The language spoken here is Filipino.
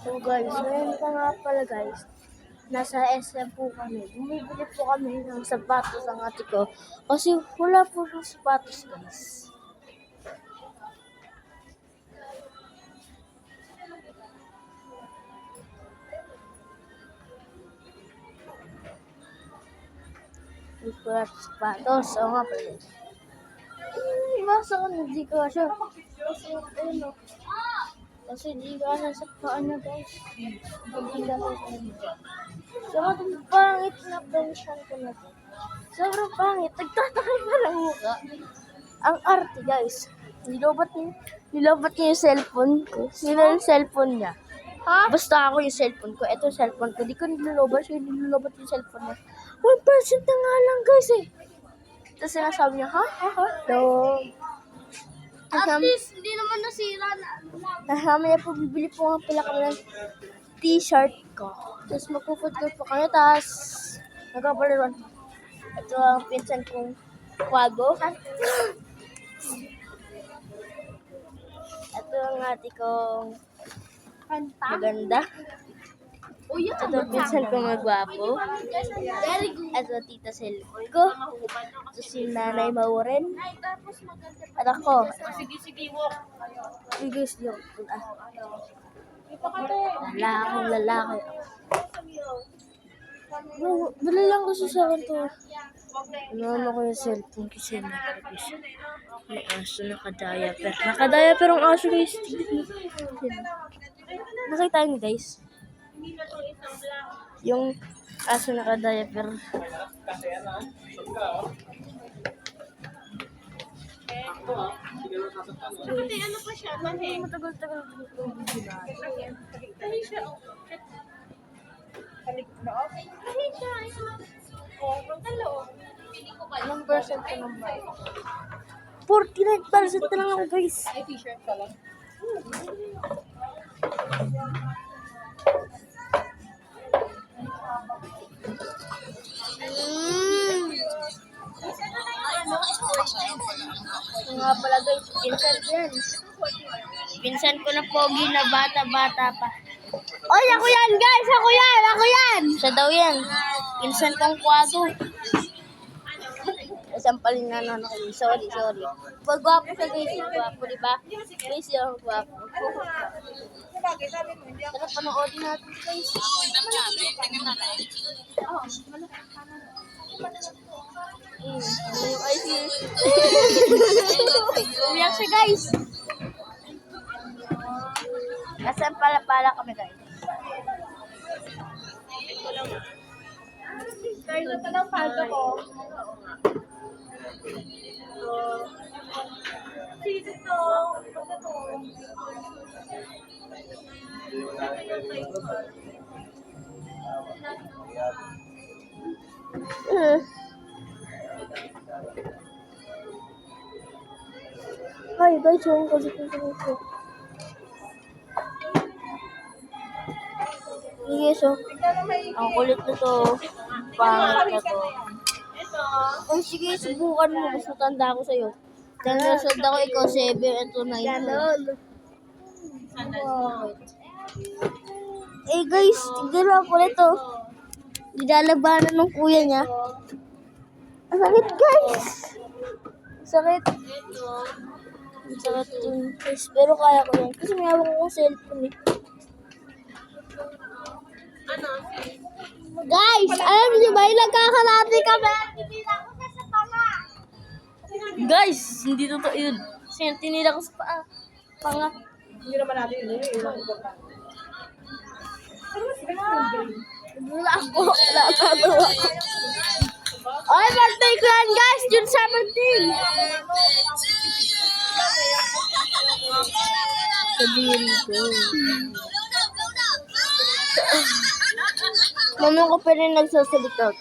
So guys, ngayon pa nga pala guys, nasa SM po kami. Bumibili po kami ng sapatos ang ate ko. Kasi wala po ng sapatos guys. Hindi ko lang sapatos. Oo nga pala. Ibasa ko na di ko siya. Kasi di ko sa paan niya guys. Paghinda ko sa inyo. Sobrang pangit na pension ko na to. Sobrang pangit. Nagtatakay pa lang mukha. Ang arte guys. Nilobat niya yung cellphone ko. Sino yung cellphone niya? Ha? Basta ako yung cellphone ko. Ito yung cellphone ko. Di ko nilulobat. Siya nilulobat yung cellphone niya. 1% na nga lang guys eh. Tapos sinasabi niya, ha? No. At least, hindi naman nasira na. Mamaya po, bibili po nga pala kami ng t-shirt ko. Tapos magpuputol po kami. Tapos, nagkapaliwan. Ito ang pinsan kong kwago. Ito ang ate kong maganda. O yun, Ito ang pinsan kong magwapo. very good. Ito tita Sel ko. Ito si nanay Mauren. At ako. Sige, walk. Bigis yung lalaki. Bala lang kasi sa akin to. Ano ko yung cellphone kasi nakapis. May aso naka-diaper. Naka-diaper ang aso guys. Nakita niyo guys. Yung aso naka-diaper. Pati ano pa siya, mahe. Matagal-tagal yung video na. Mahe siya, oh. Mahe siya, ayun. Oh, magdalo, oh. Pili ko ba? Ilang percent ka lang ba? 49% na lang ako guys. Ay, t-shirt ka lang. Nga pala guys, pinsan ko yan. Pinsan ko na pogi na bata-bata pa. Oy, ako yan, guys! Ako yan! Siya daw yan. Pinsan kong kwago. Sampalin na nanon ako. Sorry. Pag gwapo siya guys, gwapo diba? Guys, yung gwapo. Tara, panoodin natin guys. Yung IC. Umiyak siya guys. Nasaan pala kami guys? Guys, ito lang paldo ko. Sisi to. Ito to. Hi guys, yung kasi ko. Yes, oh. Ang kulit na to. Pangit na to. Ito. Oh, sige, subukan mo. Mas matanda ako sa'yo. Tanasod ako, ikaw 7, ito 9. Wow. Eh guys, tignan lang ko nito. Nilalabanan ng kuya niya. Ang sakit guys. Sakit. Ang sakit yun. Guys, pero kaya ko yan. Kasi may hawak akong cellphone eh. Ano? Guys, alam niyo ba, nagkakalati kami. Guys, hindi totoo yun. Kasi tinira ko sa panga. Hindi naman natin yun. Wala ako. Ay, birthday ko yan guys, June 17. Sabihin ko. Mama ko pa rin nagsasalita.